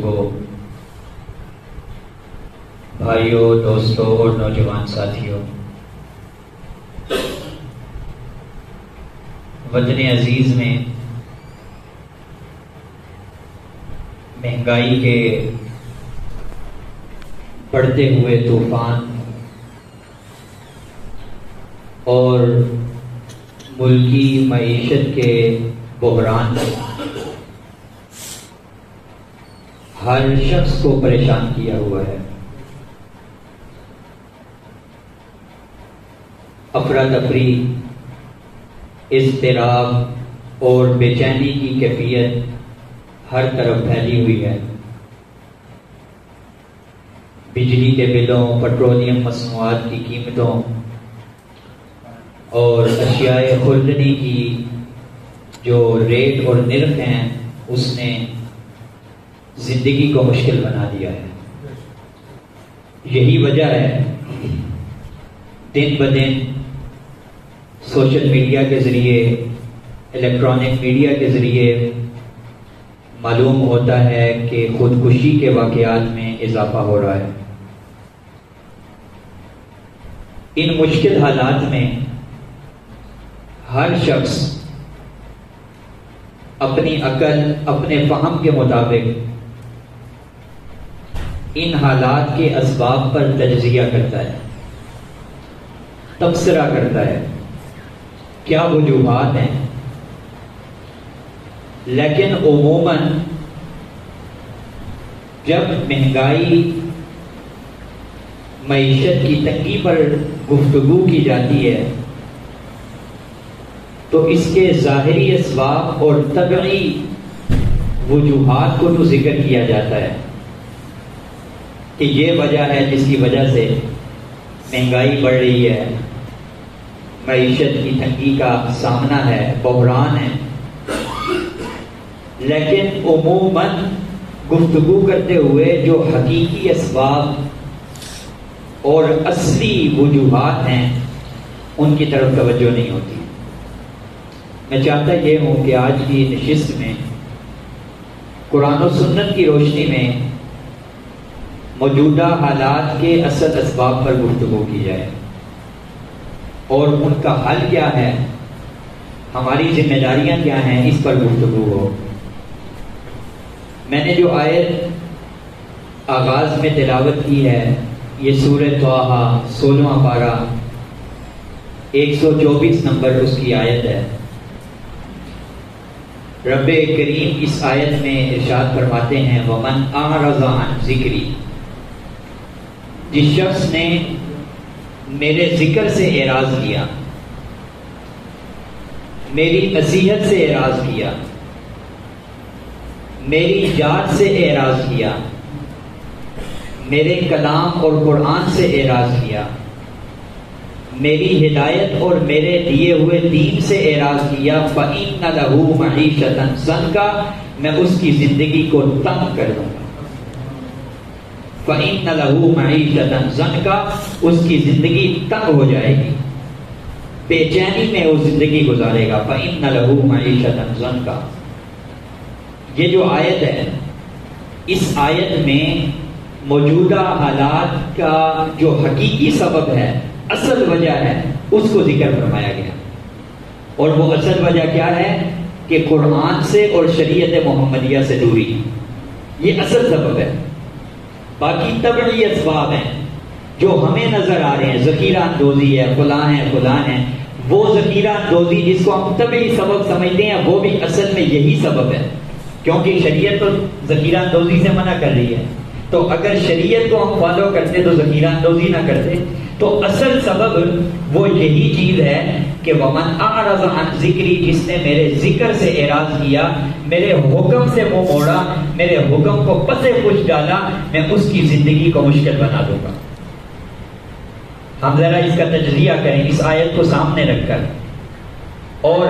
بزرگوں، بھائیوں، دوستوں اور نوجوان ساتھیوں، وطن عزیز میں مہنگائی کے بڑھتے ہوئے طوفان اور ملکی معیشت کے بحران نے ہر شخص کو پریشان کیا ہوا ہے۔ افراتفری، اضطراب اور بے چینی کی کیفیت ہر طرف پھیلی ہوئی ہے۔ بجلی کے بلوں، پیٹرولیم مصنوعات کی قیمتوں اور اشیاء خوردنی کی جو ریٹ اور نرخ ہیں، اس نے زندگی کو مشکل بنا دیا ہے۔ یہی وجہ ہے دن بدن سوشل میڈیا کے ذریعے، الیکٹرانک میڈیا کے ذریعے معلوم ہوتا ہے کہ خودکشی کے واقعات میں اضافہ ہو رہا ہے۔ ان مشکل حالات میں ہر شخص اپنی عقل، اپنے فہم کے مطابق ان حالات کے اسباب پر تجزیہ کرتا ہے، تبصرہ کرتا ہے، کیا وجوہات ہیں۔ لیکن عموماً جب مہنگائی، معیشت کی تنگی پر گفتگو کی جاتی ہے تو اس کے ظاہری اسباب اور طبعی وجوہات کو تو ذکر کیا جاتا ہے کہ یہ وجہ ہے جس کی وجہ سے مہنگائی بڑھ رہی ہے، معیشت کی تنگی کا سامنا ہے، بحران ہے۔ لیکن عموماً گفتگو کرتے ہوئے جو حقیقی اسباب اور اصلی وجوہات ہیں ان کی طرف توجہ نہیں ہوتی۔ میں چاہتا یہ ہوں کہ آج کی نشست میں قرآن و سنت کی روشنی میں موجودہ حالات کے اصل اسباب پر گفتگو کی جائے اور ان کا حل کیا ہے، ہماری ذمہ داریاں کیا ہیں، اس پر گفتگو ہو۔ میں نے جو آیت آغاز میں تلاوت کی ہے، یہ سورہ طٰہٰ 16واں پارہ 124 نمبر اس کی آیت ہے۔ رب کریم اس آیت میں ارشاد فرماتے ہیں وَمَنْ أَعْرَضَ عَنْ ذِكْرِي، جس شخص نے میرے ذکر سے اعراض کیا، میری نصیحت سے اعراض کیا، میری یاد سے اعراض کیا، میرے کلام اور قرآن سے اعراض کیا، میری ہدایت اور میرے دیے ہوئے دین سے اعراض کیا، فَإِنَّ لَهُ مَعِيشَةً ضَنْكَ، میں اس کی زندگی کو تنگ کر دوں گا۔ فَإِنَّ لَهُ مَعِيشَةً ضَنْكَ، اس کی زندگی تنگ ہو جائے گی، بے چینی میں وہ زندگی گزارے گا۔ فَإِنَّ لَهُ مَعِيشَةً ضَنْكَ، یہ جو آیت ہے، اس آیت میں موجودہ حالات کا جو حقیقی سبب ہے، اصل وجہ ہے، اس کو ذکر فرمایا گیا۔ اور وہ اصل وجہ کیا ہے کہ قرآن سے اور شریعت محمدیہ سے دوری، یہ اصل سبب ہے۔ باقی طبعی اسباب ہیں جو ہمیں نظر آ رہے ہیں، ذخیرہ اندوزی ہے، فلاں ہیں، وہ ذخیرہ اندوزی جس کو ہم طبعی سبب سمجھتے ہیں، وہ بھی اصل میں یہی سبب ہے، کیونکہ شریعت تو ذخیرہ اندوزی سے منع کر رہی ہے۔ تو اگر شریعت کو ہم فالو کرتے تو ذخیرہ اندوزی نہ کرتے۔ تو اصل سبب وہ یہی چیز ہے کہ وَمَنْ أَعْرَضَ عَنْ ذِكْرِي، جس نے میرے ذکر سے اعراض کیا، میرے حکم سے منہ موڑا، میرے حکم کو پسے پوچھ ڈالا، میں اس کی زندگی کو مشکل بنا دوں گا۔ ہم ذرا اس کا تجزیہ کریں، اس آیت کو سامنے رکھ کر، اور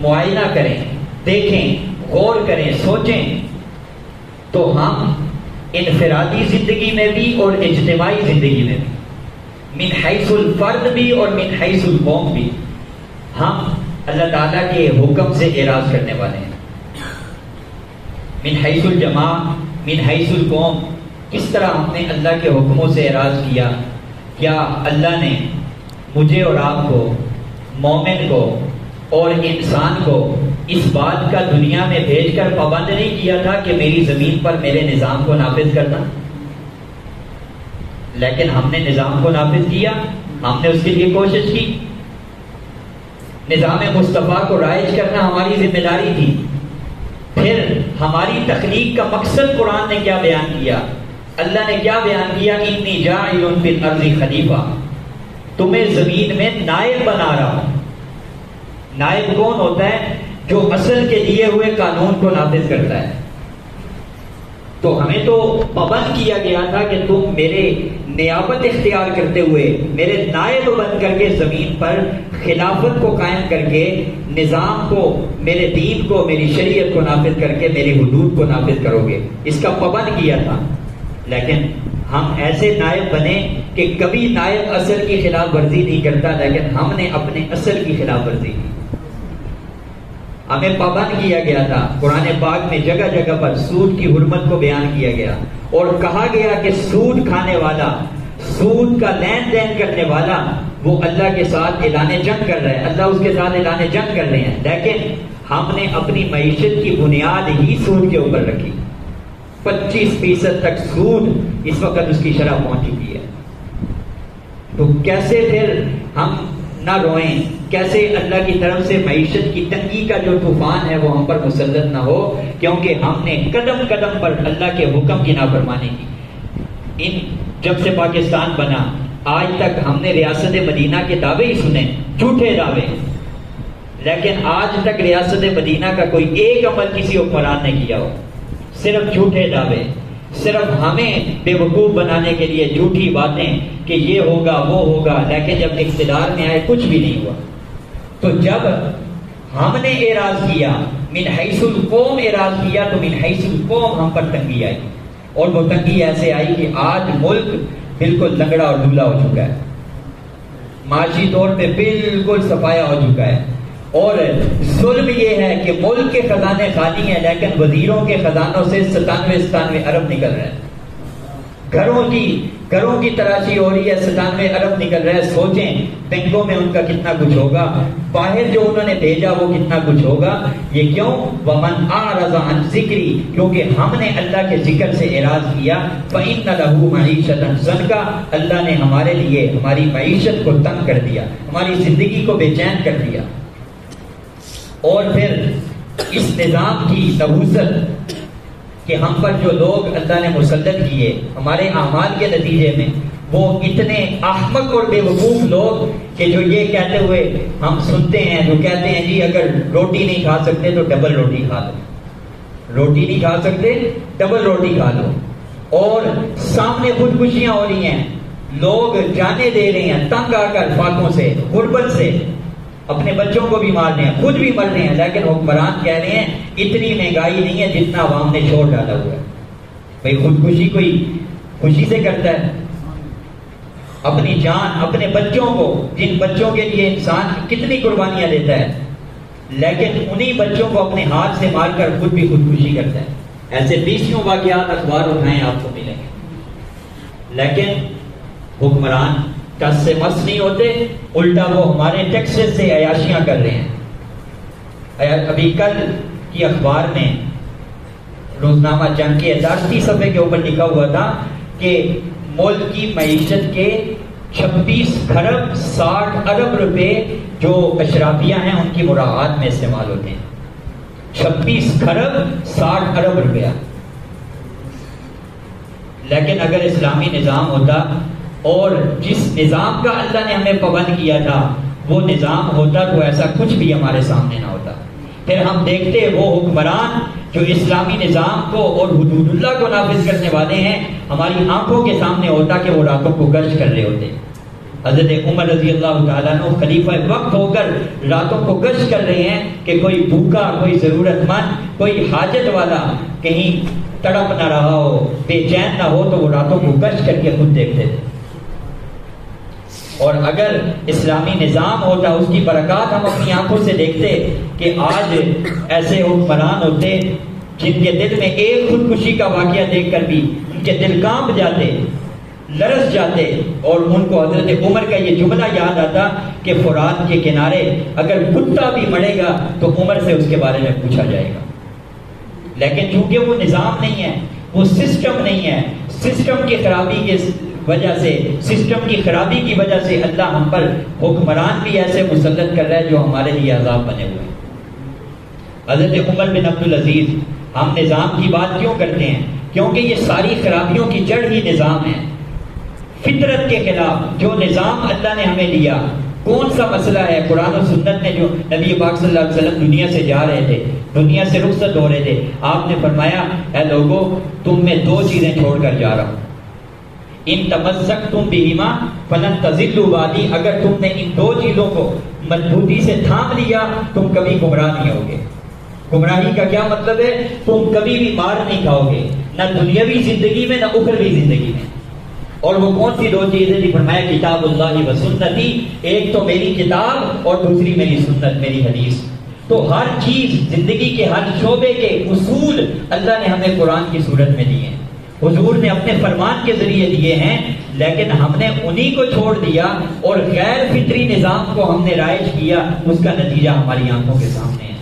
معائنہ کریں، دیکھیں، غور کریں، سوچیں، تو ہم انفرادی زندگی میں بھی اور اجتماعی زندگی میں بھی، من حیث الفرد بھی اور من حیث القوم بھی، ہم اللہ تعالیٰ کے حکم سے اعراض کرنے والے ہیں۔ من حیث الجماع، من حیث القوم، کس طرح ہم نے اللہ کے حکموں سے اعراض کیا؟ کیا اللہ نے مجھے اور آپ کو، مومن کو اور انسان کو اس بات کا دنیا میں بھیج کر پابند نہیں کیا تھا کہ میری زمین پر میرے نظام کو نافذ کرنا؟ لیکن ہم نے نظام کو نافذ کیا، ہم نے اس کے لیے کوشش کی، نظام مصطفیٰ کو رائج کرنا ہماری ذمہ داری تھی۔ پھر ہماری تخلیق کا مقصد قرآن نے کیا بیان کیا؟ اللہ نے کیا بیان کیا؟ انی جاعل فی الارض خلیفہ، تمہیں زمین میں نائب بنا رہا ہوں۔ نائب کون ہوتا ہے؟ جو اصل کے دیے ہوئے قانون کو نافذ کرتا ہے۔ تو ہمیں تو پابند کیا گیا تھا کہ تم میرے نیابت اختیار کرتے ہوئے میرے نائب بن کر کے زمین پر خلافت کو قائم کر کے نظام کو، میرے دین کو، میری شریعت کو نافذ کر کے میری حدود کو نافذ کرو گے، اس کا پابند کیا تھا۔ لیکن ہم ایسے نائب بنے کہ کبھی نائب اصل کی خلاف ورزی نہیں کرتا، لیکن ہم نے اپنے اصل کی خلاف ورزی کی۔ ہمیں پابند کیا گیا تھا۔ قرآن پاک میں جگہ جگہ پر سود کی حرمت کو بیان کیا گیا اور کہا گیا کہ سود کھانے والا، سود کا لین دین کرنے والا وہ اللہ کے ساتھ اعلان جنگ کر رہا ہے، اللہ اس کے ساتھ اعلان جنگ کر رہے ہیں۔ لیکن ہم نے اپنی معیشت کی بنیاد ہی سود کے اوپر رکھی۔ 25% تک سود اس وقت اس کی شرح پہنچ چکی ہے۔ تو کیسے پھر ہم نہ روئیں، کیسے اللہ کی طرف سے معیشت کی تنگی کا جو طوفان ہے وہ ہم پر مسلط نہ ہو، کیونکہ ہم نے قدم قدم پر اللہ کے حکم کی نافرمانی کی۔ جب سے پاکستان بنا آج تک ہم نے ریاست مدینہ کے دعوے ہی سنے، جھوٹے دعوے، لیکن آج تک ریاست مدینہ کا کوئی ایک عمل کسی حکمران نے کیا ہو، صرف جھوٹے دعوے، صرف ہمیں بے وقوف بنانے کے لیے جھوٹی باتیں کہ یہ ہوگا وہ ہوگا، لیکن جب اقتدار میں آئے کچھ بھی نہیں ہوا۔ تو جب ہم نے اعراض کیا، من حیث القوم اعراض کیا، تو من حیث القوم ہم پر تنگی آئی، اور وہ تنگی ایسے آئی کہ آج ملک بالکل لنگڑا اور لولا ہو چکا ہے، معاشی طور پہ بالکل صفایا ہو چکا ہے، اور ظلم یہ ہے کہ ملک کے خزانے خالی ہیں لیکن وزیروں کے خزانوں سے 97 ارب نکل رہے ہیں، گھروں کی تراشی ہو رہی ہے، 97 ارب نکل رہے ہیں۔ سوچیں بینکوں میں ان کا کتنا کچھ ہوگا، باہر جو انہوں نے بھیجا وہ کتنا کچھ ہوگا۔ یہ کیوں؟ وَمَنْ أَعْرَضَ عَنْ ذِكْرِي، کیونکہ ہم نے اللہ کے ذکر سے اعراض کیا۔ فَإِنَّ لَهُ مَعِيشَةً ضَنْكًا، اللہ نے ہمارے لیے ہماری معیشت کو تنگ کر دیا، ہماری زندگی کو بے چین کر دیا۔ اور پھر اس نظام کی نحوست کہ ہم پر جو لوگ اللہ نے مسلط کیے ہمارے اعمال کے نتیجے میں، وہ اتنے احمق اور بے وقوف لوگ کہ جو یہ کہتے ہوئے ہم سنتے ہیں، جو کہتے ہیں جی اگر روٹی نہیں کھا سکتے تو ڈبل روٹی کھا لو، روٹی نہیں کھا سکتے ڈبل روٹی کھا لو، اور سامنے خودکشیاں ہو رہی ہیں، لوگ جانے دے رہے ہیں تنگ آ کر فاقوں سے، غربت سے، اپنے بچوں کو بھی مار رہے ہیں، خود بھی مر رہے ہیں، لیکن حکمران کہہ رہے ہیں اتنی مہنگائی نہیں ہے جتنا عوام نے چھوڑ ڈالا ہوا ہے۔ بھائی خودکشی کوئی خوشی سے کرتا ہے؟ اپنی جان، اپنے بچوں کو، جن بچوں کے لیے انسان کتنی قربانیاں دیتا ہے، لیکن انہی بچوں کو اپنے ہاتھ سے مار کر خود بھی خودکشی کرتا ہے۔ ایسے 20 واقعات اخبار اٹھائیں آپ کو ملیں گے، لیکن حکمران ٹس سے مس نہیں ہوتے، الٹا وہ ہمارے ٹیکسز سے عیاشیاں کر رہے ہیں۔ ابھی کل کی اخبار میں روزنامہ جنگ کے 10 صفحے کے اوپر لکھا ہوا تھا کہ ملک کی معیشت کے 26 خرب 60 ارب روپے جو اشرافیہ ہیں ان کی مراعات میں استعمال ہوتے ہیں، 26 خرب 60 ارب روپیہ۔ لیکن اگر اسلامی نظام ہوتا اور جس نظام کا اللہ نے ہمیں پابند کیا تھا وہ نظام ہوتا تو ایسا کچھ بھی ہمارے سامنے نہ ہوتا۔ پھر ہم دیکھتے وہ حکمران جو اسلامی نظام کو اور حدود اللہ کو نافذ کرنے والے ہیں ہماری آنکھوں کے سامنے ہوتا کہ وہ راتوں کو گشت کر رہے ہوتے۔ حضرت عمر رضی اللہ تعالیٰ عنہ خلیفہ وقت ہو کر راتوں کو گشت کر رہے ہیں کہ کوئی بھوکا، کوئی ضرورت مند، کوئی حاجت والا کہیں تڑپ نہ رہا ہو، بے چین نہ ہو، تو وہ راتوں کو گشت کر کے خود دیکھتے تھے۔ اور اگر اسلامی نظام ہوتا اس کی برکات ہم اپنی آنکھوں سے دیکھتے کہ آج ایسے حکمران ہوتے جن کے دل میں ایک خودکشی کا واقعہ دیکھ کر بھی ان کے دل کانپ جاتے، لرز جاتے، اور ان کو حضرت عمر کا یہ جملہ یاد آتا کہ فرات کے کنارے اگر کتا بھی مرے گا تو عمر سے اس کے بارے میں پوچھا جائے گا۔ لیکن چونکہ وہ نظام نہیں ہے، وہ سسٹم نہیں ہے، سسٹم کی خرابی کے وجہ سے، سسٹم کی خرابی کی وجہ سے اللہ ہم پر حکمران بھی ایسے مسلط کر رہا ہے جو ہمارے لیے عذاب بنے ہوئے ہیں۔ حضرت عمر بن عبدالعزیز، ہم نظام کی بات کیوں کرتے ہیں؟ کیونکہ یہ ساری خرابیوں کی جڑ ہی نظام ہے، فطرت کے خلاف جو نظام اللہ نے ہمیں دیا۔ کون سا مسئلہ ہے؟ قرآن و سنت میں جو نبی پاک صلی اللہ علیہ وسلم دنیا سے جا رہے تھے، دنیا سے رخصت ہو رہے تھے، آپ نے فرمایا اے لوگوں، تم میں دو چیزیں چھوڑ کر جا رہا ہوں، ان تمسکتم بہما فلن تضلوا بعدی، اگر تم نے ان دو چیزوں کو مضبوطی سے تھام لیا تم کبھی گمراہ نہیں ہوگے۔ گمراہی کا کیا مطلب ہے؟ تم کبھی بھی مار نہیں کھاؤ گے، نہ دنیاوی زندگی میں نہ اخروی زندگی میں۔ اور وہ کون سی دو چیزیں تھی؟ فرمایا کتاب اللہ و سنتی، ایک تو میری کتاب اور دوسری میری سنت، میری حدیث۔ تو ہر چیز، زندگی کے ہر شعبے کے اصول اللہ نے ہمیں قرآن کی صورت میں دیے ہیں، حضور نے اپنے فرمان کے ذریعے دیے ہیں، لیکن ہم نے انہی کو چھوڑ دیا اور غیر فطری نظام کو ہم نے رائج کیا۔ اس کا نتیجہ ہماری آنکھوں کے سامنے ہے۔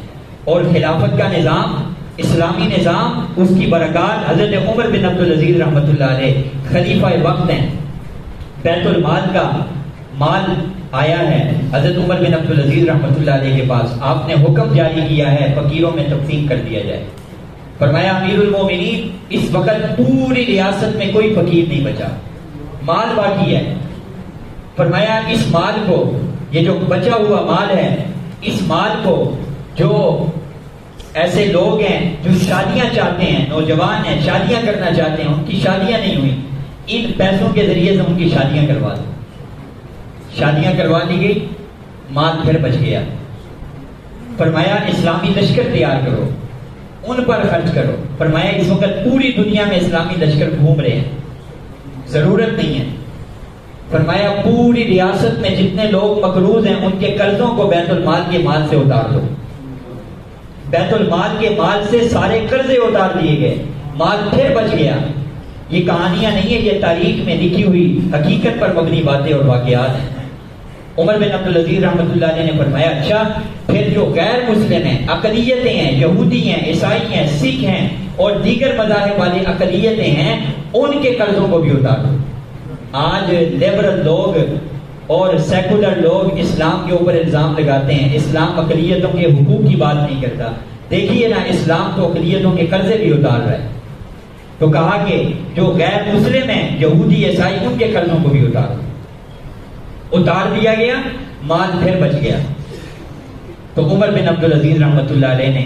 اور خلافت کا نظام، اسلامی نظام، اس کی برکات، حضرت عمر بن عبدالعزیز رحمۃ اللہ علیہ خلیفہ وقت ہیں، بیت المال کا مال آیا ہے حضرت عمر بن عبدالعزیز رحمۃ اللہ علیہ کے پاس، آپ نے حکم جاری کیا ہے فقیروں میں تقسیم کر دیا جائے۔ فرمایا امیر المومنین، اس وقت پوری ریاست میں کوئی فقیر نہیں بچا، مال باقی ہے۔ فرمایا اس مال کو، یہ جو بچا ہوا مال ہے، اس مال کو جو ایسے لوگ ہیں جو شادیاں چاہتے ہیں، نوجوان ہیں، شادیاں کرنا چاہتے ہیں، ان کی شادیاں نہیں ہوئی، ان پیسوں کے ذریعے سے ان کی شادیاں کروا دو۔ شادیاں کروا دی گئی، مال پھر بچ گیا۔ فرمایا اسلامی لشکر تیار کرو، ان پر خرچ کرو۔ فرمایا اس وقت پوری دنیا میں اسلامی لشکر گھوم رہے ہیں، ضرورت نہیں ہے۔ فرمایا پوری ریاست میں جتنے لوگ مقروض ہیں ان کے قرضوں کو بیت المال کے مال سے اتار دو۔ بیت المال کے مال سے سارے قرضے اتار دیے گئے، مال پھر بچ گیا۔ یہ کہانیاں نہیں ہیں، یہ تاریخ میں لکھی ہوئی حقیقت پر مبنی باتیں اور واقعات ہیں۔ عمر بن عبدالعزیز رحمۃ اللہ علیہ نے فرمایا اچھا پھر جو غیر مسلم ہیں، اقلیتیں ہیں، یہودی ہیں، عیسائی ہیں، سکھ ہیں اور دیگر مذاہب والی اقلیتیں ہیں، ان کے قرضوں کو بھی اتار دو۔ آج لیبرل لوگ اور سیکولر لوگ اسلام کے اوپر الزام لگاتے ہیں اسلام اقلیتوں کے حقوق کی بات نہیں کرتا۔ دیکھیے نا، اسلام تو اقلیتوں کے قرضے بھی اتار رہا ہے۔ تو کہا کہ جو غیر مسلم ہیں، یہودی عیسائی، ان کے قرضوں کو بھی اتار دیا گیا، مال پھر بچ گیا۔ تو عمر بن عبدالعزیز رحمۃ اللہ علیہ نے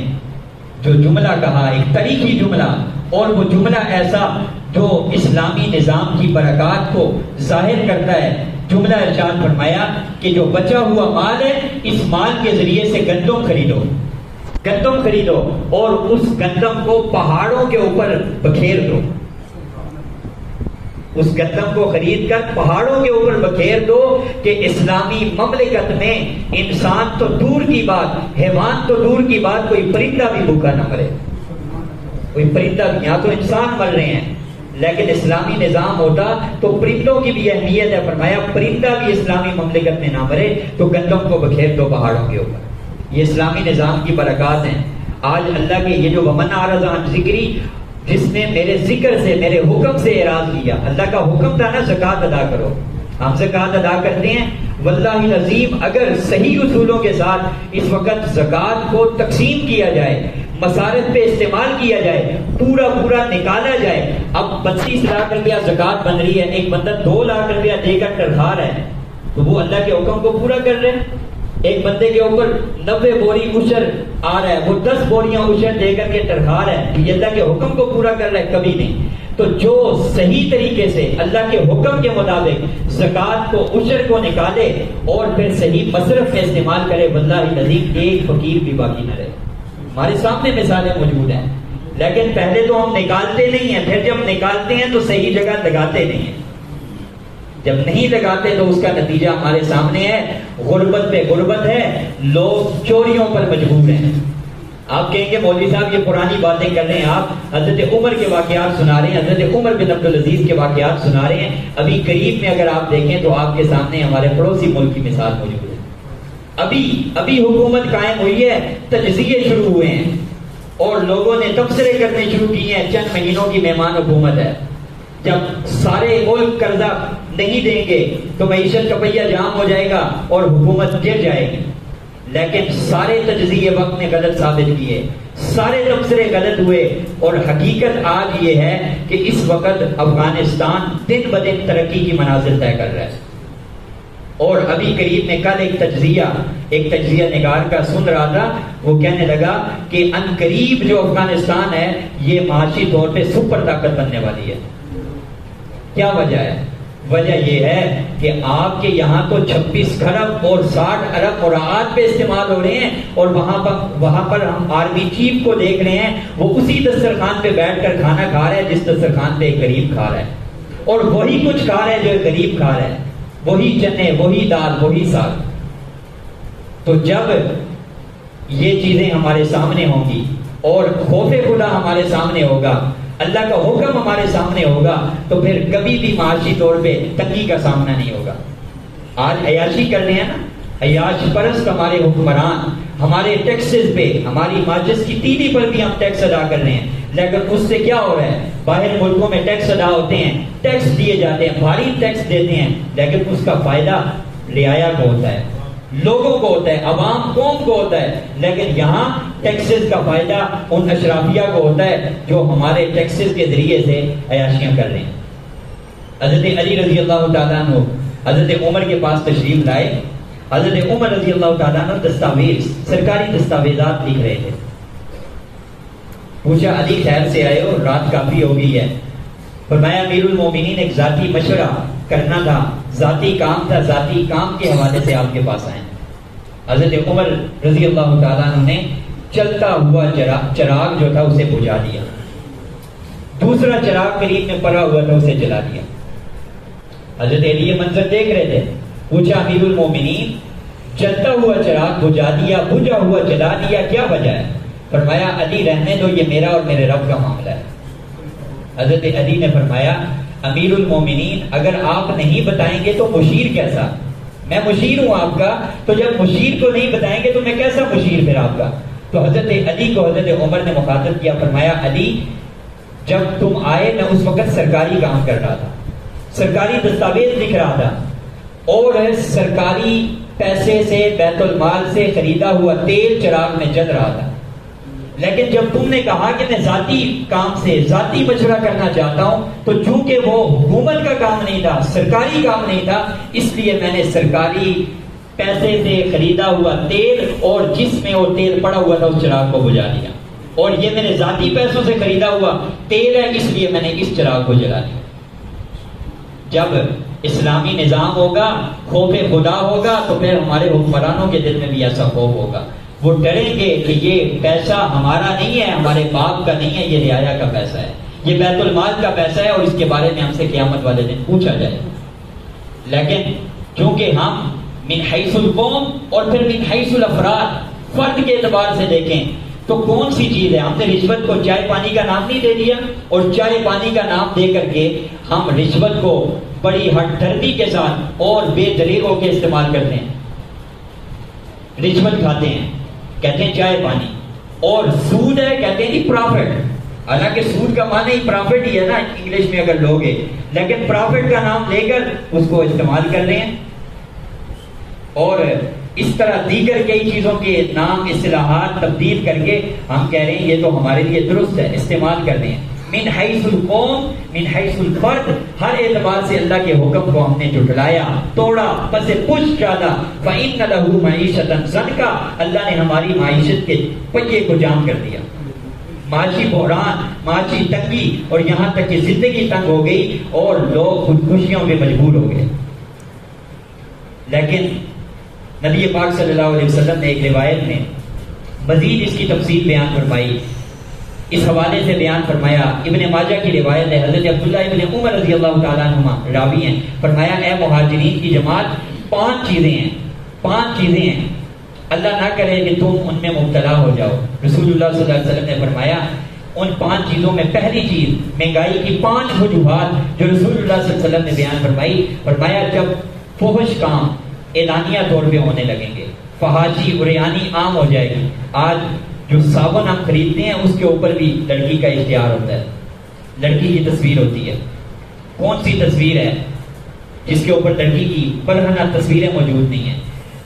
جو جملہ کہا، ایک تاریخی جملہ، اور وہ جملہ ایسا جو اسلامی نظام کی برکات کو ظاہر کرتا ہے، جملہ ارشاد فرمایا کہ جو بچا ہوا مال ہے، اس مال کے ذریعے سے گندم خریدو، گندم خریدو اور اس گندم کو پہاڑوں کے اوپر بکھیر دو۔ اس گندم کو خرید کر پہاڑوں کے اوپر بکھیر دو کہ اسلامی مملکت میں انسان تو دور کی بات، حیوان تو دور کی بات، کوئی پرندہ بھی بھوکا نہ مرے، کوئی پرندہ بھی۔ یہاں تو انسان مر رہے ہیں، لیکن اسلامی نظام ہوتا تو پرندوں کی بھی اہمیت ہے۔ فرمایا پرندہ بھی اسلامی مملکت میں نہ مرے تو گندم کو بکھیر دو پہاڑوں کے اوپر۔ یہ اسلامی نظام کی برکات ہیں۔ آج اللہ کے یہ جو ومن اعرض عن ذکری، جس نے میرے ذکر سے، میرے حکم سے اعراض کیا، اللہ کا حکم تھا نا زکوٰۃ ادا کرو، ہم زکوٰۃ ادا کرتے ہیں۔ واللہ العظیم اگر صحیح اصولوں کے ساتھ اس وقت زکوٰۃ کو تقسیم کیا جائے، مصارف پہ استعمال کیا جائے، پورا نکالا جائے۔ اب 32 لاکھ روپیہ زکوٰۃ بن رہی ہے، ایک بندہ 2 لاکھ روپیہ دے کر ٹرخا رہا ہے، تو وہ اللہ کے حکم کو پورا کر رہے ہیں۔ ایک بندے کے اوپر 90 بوری عشر آ رہا ہے، وہ 10 بوریاں عشر دے کر کے ٹرخا رہا ہے، یہ اللہ کے حکم کو پورا کر رہا ہے؟ کبھی نہیں۔ تو جو صحیح طریقے سے اللہ کے حکم کے مطابق زکوٰۃ کو، عشر کو نکالے اور پھر صحیح مصرف میں استعمال کرے، واللہ العظیم ایک فقیر بھی باقی نہ رہے۔ ہمارے سامنے مثالیں موجود ہیں، لیکن پہلے تو ہم نکالتے نہیں ہیں، پھر جب نکالتے ہیں تو صحیح جگہ لگاتے نہیں ہیں۔ جب نہیں لگاتے تو اس کا نتیجہ ہمارے سامنے ہے، غربت پہ غربت ہے، لوگ چوریوں پر مجبور ہیں۔ آپ کہیں گے مولوی صاحب یہ پرانی باتیں کر رہے ہیں، آپ حضرت عمر کے واقعات سنا رہے ہیں، حضرت عمر بن عبدالعزیز کے واقعات سنا رہے ہیں۔ ابھی قریب میں اگر آپ دیکھیں تو آپ کے سامنے ہمارے پڑوسی ملک کی مثال موجود ہے۔ ابھی حکومت قائم ہوئی ہے، تجزیے شروع ہوئے ہیں اور لوگوں نے تبصرے کرنے شروع کیے ہیں۔ چند مہینوں کی مہمان حکومت ہے، جب سارے ملک قرضہ نہیں دیں گے تو معیشت کا پہیہ جام ہو جائے گا اور حکومت گر جائے گی۔ لیکن سارے تجزیے وقت نے غلط ثابت کیے، سارے تبصرے غلط ہوئے، اور حقیقت آج یہ ہے کہ اس وقت افغانستان دن بدن ترقی کی منازل طے کر رہا ہے۔ اور ابھی قریب میں کل ایک تجزیہ نگار کا سن رہا تھا، وہ کہنے لگا کہ ان قریب جو افغانستان ہے یہ معاشی طور پہ سپر طاقت بننے والی ہے۔ کیا وجہ ہے؟ وجہ یہ ہے کہ آپ کے یہاں تو 26 کھرب اور 60 ارب مراعات پہ استعمال ہو رہے ہیں، اور وہاں پر ہم آرمی چیف کو دیکھ رہے ہیں، وہ اسی دسترخوان پہ بیٹھ کر کھانا کھا رہا ہے جس دسترخوان پہ ایک غریب کھا رہا ہے، اور وہی کچھ کھا رہا ہے جو ایک غریب کھا رہا ہے، وہی چنے، وہی دال، وہی ساگ۔ تو جب یہ چیزیں ہمارے سامنے ہوں گی اور خوف خدا ہمارے سامنے ہوگا، اللہ کا حکم ہمارے سامنے ہوگا، تو پھر کبھی بھی معاشی طور پہ تنگی کا سامنا نہیں ہوگا۔ آج عیاشی کر رہے ہیں نا، عیاش پرست ہمارے حکمران، ہمارے ٹیکسز پہ، ہماری ماجس کی تیلی پر بھی ہم ٹیکس ادا کر رہے ہیں، لیکن اس سے کیا ہو رہا ہے؟ باہر ملکوں میں ٹیکس ادا ہوتے ہیں، ٹیکس دیے جاتے ہیں، بھاری ٹیکس دیتے ہیں، لیکن اس کا فائدہ رعایا کو ہوتا ہے، لوگوں کو ہوتا ہے، عوام قوم کو ہوتا ہے، لیکن یہاں ٹیکسز کا فائدہ ان اشرافیہ کو ہوتا ہے جو ہمارے ٹیکسز کے ذریعے سے عیاشیاں کر رہے ہیں۔ حضرت علی رضی اللہ تعالیٰ عنہ حضرت عمر کے پاس تشریف لائے، حضرت عمر رضی اللہ تعالیٰ عنہ دستاویز، سرکاری دستاویزات لکھ رہے تھے۔ پوچھا علی خیر سے آئے ہو؟ رات کافی ہو گئی ہے۔ فرمایا امیر المومنین ایک ذاتی مشورہ کرنا تھا، ذاتی کام تھا، ذاتی کام کے حوالے سے آپ کے پاس آئے۔ حضرت عمر رضی اللہ تعالیٰ عنہ نے چلتا ہوا چراغ جو تھا اسے بجھا دیا، دوسرا چراغ قریب میں پڑا ہوا تھا اسے جلا دیا۔ حضرت علی یہ منظر دیکھ رہے تھے، پوچھا امیر المومنین چلتا ہوا چراغ بجھا دیا، بجھا ہوا جلا دیا، کیا وجہ ہے؟ فرمایا علی رہنے دو، یہ میرا اور میرے رب کا معاملہ ہے۔ حضرت علی نے فرمایا امیر المومنین اگر آپ نہیں بتائیں گے تو مشیر کیسا؟ میں مشیر ہوں آپ کا، تو جب مشیر کو نہیں بتائیں گے تو میں کیسا مشیر پھر آپ کا؟ تو حضرت علی کو حضرت عمر نے مخاطب کیا، فرمایا علی جب تم آئے میں اس وقت سرکاری کام کر رہا تھا، سرکاری دستاویز لکھ رہا تھا، اور سرکاری پیسے سے بیت المال سے خریدا ہوا تیل چراغ میں جل رہا تھا، لیکن جب تم نے کہا کہ میں ذاتی کام سے ذاتی مشورہ کرنا چاہتا ہوں، تو چونکہ وہ حکومت کا کام نہیں تھا، سرکاری کام نہیں تھا، اس لیے میں نے سرکاری پیسے سے خریدا ہوا تیل اور جس میں وہ تیل پڑا ہوا تھا اس چراغ کو بجھا دیا، اور یہ میں نے ذاتی پیسوں سے خریدا ہوا تیل ہے اس لیے میں نے اس چراغ کو جلا دیا۔ جب اسلامی نظام ہوگا، خوف خدا ہوگا، تو پھر ہمارے حکمرانوں کے دل میں بھی ایسا خوف ہوگا، وہ ڈریں گے کہ یہ پیسہ ہمارا نہیں ہے، ہمارے باپ کا نہیں ہے، یہ رعایا کا پیسہ ہے، یہ بیت المال کا پیسہ ہے، اور اس کے بارے میں ہم سے قیامت والے دن پوچھا جائے۔ لیکن چونکہ ہم من حیث القوم اور پھر من حیث الافراد، فرد کے اعتبار سے دیکھیں تو کون سی چیز ہے؟ ہم نے رشوت کو چائے پانی کا نام نہیں دے دیا، اور چائے پانی کا نام دے کر کے ہم رشوت کو بڑی ہٹ دھرمی کے ساتھ اور بے دلیل ہو کے استعمال کرتے ہیں، رشوت کھاتے ہیں، کہتے ہیں چائے پانی، اور سود ہے کہتے ہیں نہیں پرافٹ، حالانکہ سود کا معنی ہی پرافٹ ہی ہے نا انگلش میں اگر لوگ ہیں، لیکن پرافٹ کا نام لے کر اس کو استعمال کر رہے ہیں، اور اس طرح دیگر کئی چیزوں کے نام اصطلاحات تبدیل کر کے ہم کہہ رہے ہیں یہ تو ہمارے لیے درست ہے، استعمال کر رہے ہیں۔ من حیث القوم، من حیث الفرد، ہر اعتبار سے اللہ کے حکم کو ہم نے جھٹلایا، توڑا، پس پشت ڈالا۔ فَإِنَّ لَهُ مَعِيشَةً ضَنْكَ، اللہ نے ہماری معیشت کے پہیے کو جام کر دیا، معاشی بحران، معاشی تنگی، اور یہاں تک کہ زندگی تنگ ہو گئی اور لوگ خودکشیوں میں مجبور ہو گئے۔ لیکن نبی پاک صلی اللہ علیہ وسلم نے ایک روایت میں مزید اس کی تفصیل بیان فرمائی، اس حوالے سے بیان فرمایا، ابن ماجہ کی روایت ہے، حضرت عبداللہ ابن عمر رضی اللہ تعالیٰ عنہما راوی ہیں، فرمایا اے مہاجرین کی جماعت، پانچ چیزیں ہیں، اللہ نہ کرے کہ تم ان میں مبتلا ہو جاؤ. رسول اللہ صلی اللہ علیہ وسلم نے فرمایا ان 5 چیزوں میں پہلی چیز مہنگائی کی 5 وجوہات جو رسول اللہ صلی اللہ علیہ وسلم نے بیان فرمائی. فرمایا جب فحش کام اعلانیہ طور پہ ہونے لگیں گے, فحاشی عریانی عام ہو جائے گی. آج جو صابن ہم خریدتے ہیں اس کے اوپر بھی لڑکی کا اشتہار ہوتا ہے, لڑکی کی تصویر ہوتی ہے. کون سی تصویر ہے جس کے اوپر لڑکی کی برہنہ تصویریں موجود نہیں ہیں؟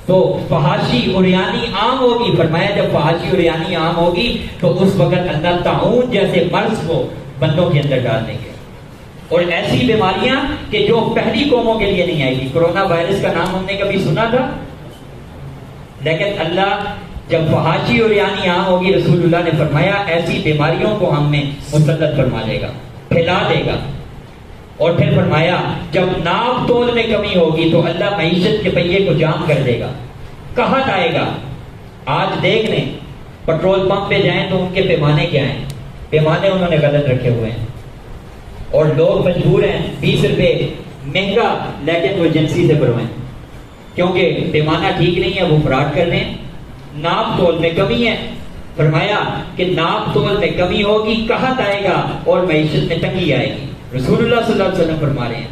تو فحاشی عریانی عام ہوگی. فرمایا جب فحاشی عریانی عام ہوگی تو اس وقت اللہ طاعون جیسے مرض کو بندوں کے اندر ڈال دیں گے, اور ایسی بیماریاں کہ جو پہلی قوموں کے لیے نہیں آئی تھی. کرونا وائرس کا نام ہم نے کبھی سنا تھا؟ لیکن اللہ جب فحاشی عریانی عام ہوگی, رسول اللہ نے فرمایا ایسی بیماریوں کو ہم میں مسلط فرما دے گا, پھیلا دے گا. اور پھر فرمایا جب ناپ تول میں کمی ہوگی تو اللہ معیشت کے پہیے کو جام کر دے گا. کہاں آئے گا؟ آج دیکھ لیں پیٹرول پمپ پہ جائیں تو ان کے پیمانے کیا ہیں؟ پیمانے انہوں نے غلط رکھے ہوئے ہیں, اور لوگ مجبور ہیں 20 روپے مہنگا لیکن وہ ایجنسی سے بھروائیں, کیونکہ پیمانہ ٹھیک نہیں ہے, وہ فراڈ کر رہے ہیں. ناپ تول میں کمی ہے. فرمایا کہ ناپ تول میں کمی ہوگی, کہاں آئے گا اور معیشت میں تنگی آئے گی. رسول اللہ صلی اللہ علیہ وسلم فرما رہے ہیں.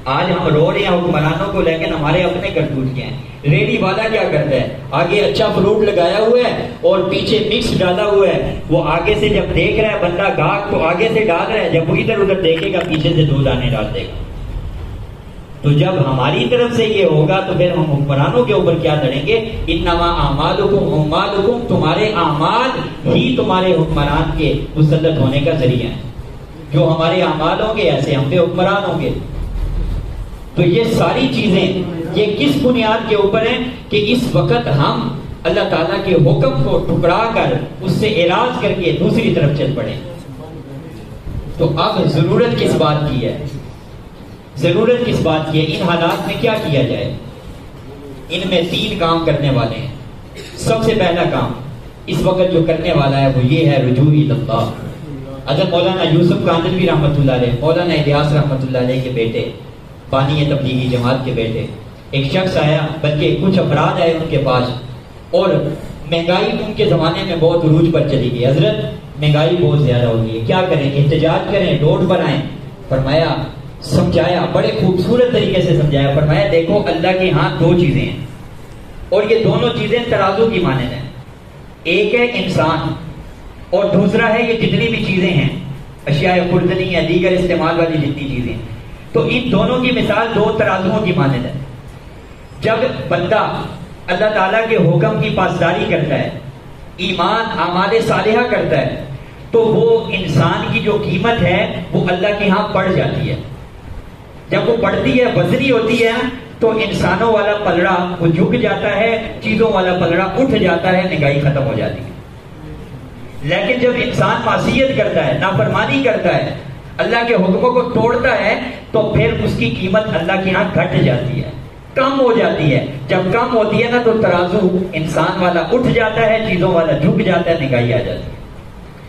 آج ہم رو رہے ہیں حکمرانوں کو, لیکن ہمارے اپنے کرتوت کیا ہیں. ریڑھی والا کیا کرتا ہے؟ آگے اچھا فروٹ لگایا ہوا ہے اور پیچھے مکس ڈالا ہوا ہے. وہ آگے سے جب دیکھ رہا ہے بندہ گاہک تو آگے سے ڈال رہا ہے, جب وہ ادھر ادھر دیکھے گا پیچھے سے 2 دانے ڈال دے گا. تو جب ہماری طرف سے یہ ہوگا تو پھر ہم حکمرانوں کے اوپر کیا لڑیں گے؟ انما اعمالکم اموالکم, تمہارے اعمال ہی تمہارے حکمران کے مسلط ہونے کا ذریعہ ہے. جو ہمارے اعمال ہوں گے ایسے ہم پہ حکمران ہوں گے. تو یہ ساری چیزیں یہ کس بنیاد کے اوپر ہیں کہ اس وقت ہم اللہ تعالیٰ کے حکم کو ٹکرا کر اس سے اعراض کر کے دوسری طرف چل پڑے. تو اب ضرورت کس بات کی ہے؟ ضرورت کس بات کی ہے؟ ان حالات میں کیا کیا جائے؟ ان میں 3 کام کرنے والے ہیں. سب سے پہلا کام اس وقت جو کرنے والا ہے وہ یہ ہے رجوع اللہ. حضرت مولانا یوسف کاندلوی رحمۃ اللہ علیہ, مولانا الیاس رحمۃ اللہ علیہ کے بیٹے, بانی تبلیغی جماعت کے بیٹے, ایک شخص آیا, بلکہ کچھ افراد آئے ان کے پاس, اور مہنگائی ان کے زمانے میں بہت عروج پر چلی گئی. حضرت مہنگائی بہت زیادہ ہو گئی ہے, کیا کریں؟ احتجاج کریں, روڈ بنائیں؟ فرمایا سمجھایا, بڑے خوبصورت طریقے سے سمجھایا. فرمایا دیکھو اللہ کے ہاں 2 چیزیں ہیں, اور یہ دونوں چیزیں ترازو کی مانند ہیں. ایک ہے انسان, اور دوسرا ہے یہ جتنی بھی چیزیں ہیں, اشیاء خوردنی یا دیگر استعمال والی جتنی چیزیں. تو ان دونوں کی مثال 2 ترازوؤں کی مانند ہے. جب بندہ اللہ تعالیٰ کے حکم کی پاسداری کرتا ہے, ایمان اعمال صالحہ کرتا ہے, تو وہ انسان کی جو قیمت ہے وہ اللہ کے ہاں بڑھ جاتی ہے. جب وہ بڑھتی ہے, وزنی ہوتی ہے, تو انسانوں والا پلڑا وہ جھک جاتا ہے, چیزوں والا پلڑا اٹھ جاتا ہے, مہنگائی ختم ہو جاتی ہے. لیکن جب انسان معصیت کرتا ہے, نافرمانی کرتا ہے, اللہ کے حکموں کو توڑتا ہے, تو پھر اس کی قیمت اللہ کے ہاں گھٹ جاتی ہے, کم ہو جاتی ہے. جب کم ہوتی ہے نا تو ترازو انسان والا اٹھ جاتا ہے, چیزوں والا جھک جاتا ہے, مہنگائی آ جاتی ہے.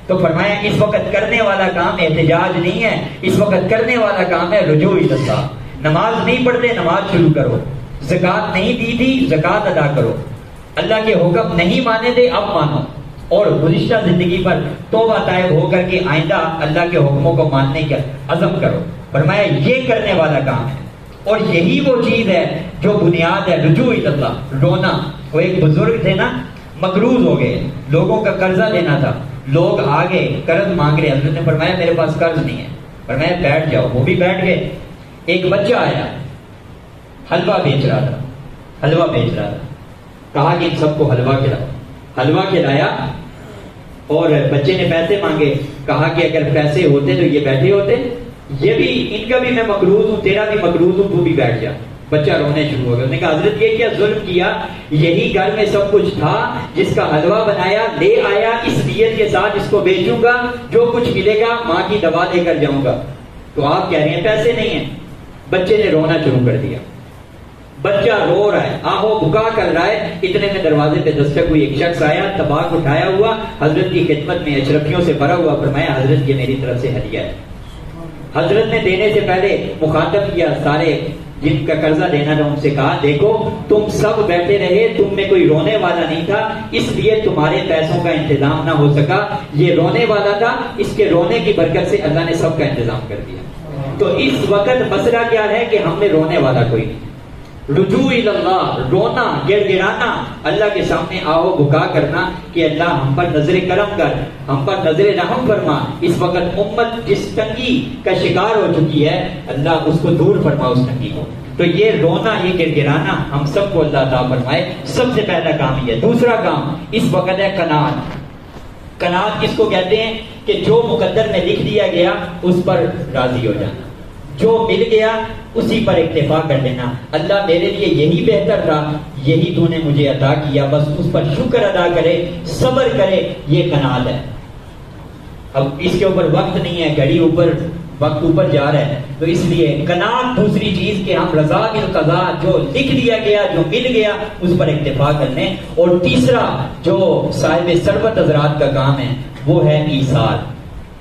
تو فرمایا اس وقت کرنے والا کام احتجاج نہیں ہے, اس وقت کرنے والا کام ہے رجوع اللہ. نماز نہیں پڑھتے, نماز شروع کرو. زکوٰۃ نہیں دی تھی, زکوٰۃ ادا کرو. اللہ کے حکم نہیں مانے تھے, اب مانو, اور گزشتہ زندگی پر توبہ طائب ہو کر کے آئندہ اللہ کے حکموں کو ماننے کا عزم کرو. فرمایا یہ کرنے والا کام ہے, اور یہی وہ چیز ہے جو بنیاد ہے رجوع اللہ, رونا. وہ ایک بزرگ تھے نا, مقروض ہو گئے, لوگوں کا قرضہ لینا تھا, لوگ آگے قرض مانگ رہے. حضرت نے فرمایا میرے پاس قرض نہیں ہے. فرمایا بیٹھ جاؤ. وہ بھی بیٹھ گئے. ایک بچہ آیا, حلوہ بیچ رہا تھا, حلوہ بیچ رہا تھا. کہا کہ ان سب کو حلوہ کھلاؤ. حلوہ کھلایا, اور بچے نے پیسے مانگے. کہا کہ اگر پیسے ہوتے تو یہ بیٹھے ہوتے, یہ بھی ان کا بھی میں مقروض ہوں, تیرا بھی مقروض ہوں, تو بھی بیٹھ جا. بچہ رونے شروع ہو گیا. اس نے کہا حضرت یہ کیا ظلم کیا, یہی گھر میں سب کچھ تھا, جس کا حلوہ بنایا لے آیا, اس نیت کے ساتھ اس کو بیچوں گا, جو کچھ ملے گا ماں کی دوا لے کر جاؤں گا. تو آپ کہہ رہے ہیں پیسے نہیں ہیں. بچے نے رونا شروع کر دیا. بچہ رو رہا ہے, آہو بکا کر رہا ہے. اتنے میں دروازے پہ دستک ہوئی. ایک شخص آیا, طباق اٹھایا ہوا, حضرت کی خدمت میں اشرفیوں سے بھرا ہوا. فرمایا حضرت یہ میری طرف سے ہدیہ ہے. حضرت نے دینے سے پہلے مخاطب کیا سارے جن کا قرضہ لینا تھا ان سے کہا دیکھو تم سب بیٹھے رہے، تم میں کوئی رونے والا نہیں تھا، اس لیے تمہارے پیسوں کا انتظام نہ ہو سکا، یہ رونے والا تھا، اس کے رونے کی برکت سے اللہ نے سب کا انتظام کر دیا۔ تو اس وقت مسئلہ کیا ہے کہ ہم میں رونے والا کوئی نہیں۔ رجوع اللہ، رونا، گڑ گڑانا، اللہ کے سامنے آہو بکا کرنا کہ اللہ ہم پر نظر کرم کر، ہم پر نظر رحم فرما، اس وقت امت جس تنگی کا شکار ہو چکی ہے اللہ اس کو دور فرما اس تنگی کو۔ تو یہ رونا، یہ گڑ گڑانا ہم سب کو اللہ عطا فرمائے، سب سے پہلا کام یہ۔ دوسرا کام اس وقت ہے قناعت۔ قناعت کس کو کہتے ہیں؟ کہ جو مقدر میں لکھ دیا گیا اس پر راضی ہو جانا، جو مل گیا اسی پر اکتفا کر لینا، اللہ میرے لیے یہی بہتر تھا، یہی تو نے مجھے عطا کیا، بس اس پر شکر ادا کرے، صبر کرے، یہ قناعت ہے۔ اب اس کے اوپر وقت نہیں ہے، گھڑی اوپر وقت اوپر جا رہا ہے، تو اس لیے قناعت دوسری چیز کہ ہم رضا بالقضاء، جو لکھ دیا گیا، جو مل گیا اس پر اکتفا کر لیں۔ اور تیسرا جو صاحب ثروت حضرات کا کام ہے وہ ہے ایثار۔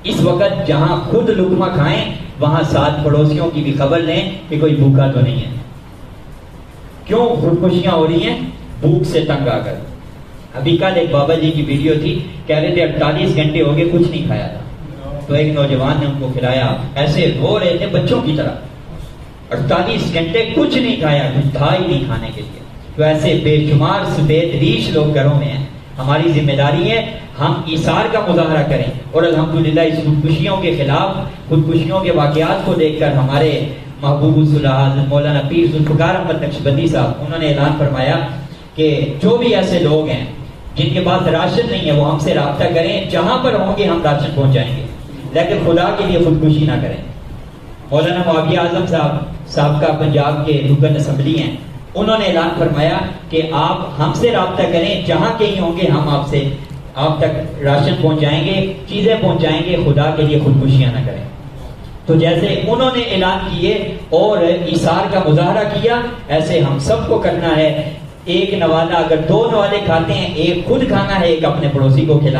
اس وقت جہاں خود لقمہ کھائیں وہاں ساتھ پڑوسیوں کی بھی خبر لیں کہ کوئی بھوکا تو نہیں ہے۔ کیوں خودکشیاں ہو رہی ہیں؟ بھوک سے تنگ آ کر۔ ابھی کل ایک بابا جی کی ویڈیو تھی، کہہ رہے تھے 48 گھنٹے ہو گئے کچھ نہیں کھایا تھا، تو ایک نوجوان نے ان کو کھلایا، ایسے رو رہے تھے بچوں کی طرح، 48 گھنٹے کچھ نہیں کھایا، کچھ تھا ہی نہیں کھانے کے لیے۔ تو ایسے بے شمار سفید ریش لوگ گھروں میں ہیں۔ ہماری ذمہ داری ہے ہم ایثار کا مظاہرہ کریں، اور الحمدللہ اس خودکشیوں کے خلاف، خودکشیوں کے واقعات کو دیکھ کر ہمارے محبوب الصلاح مولانا پیر ذوالفقار احمد نقشبندی صاحب انہوں نے اعلان فرمایا کہ جو بھی ایسے لوگ ہیں جن کے پاس راشن نہیں ہے وہ ہم سے رابطہ کریں، جہاں پر ہوں گے ہم راشن پہنچائیں گے، لیکن خدا کے لیے خودکشی نہ کریں۔ مولانا معاویہ اعظم صاحب کا پنجاب کے رکن اسمبلی ہیں، انہوں نے اعلان فرمایا کہ آپ ہم سے رابطہ کریں، جہاں کہیں ہوں گے ہم آپ تک راشن پہنچائیں گے، چیزیں پہنچائیں گے، خدا کے لیے خودکشیاں نہ کریں۔ تو جیسے انہوں نے اعلان کیے اور ایثار کا مظاہرہ کیا، ایسے ہم سب کو کرنا ہے۔ ایک نوالا اگر 2 نوالے کھاتے ہیں، ایک خود کھانا ہے، ایک اپنے پڑوسی کو کھلانا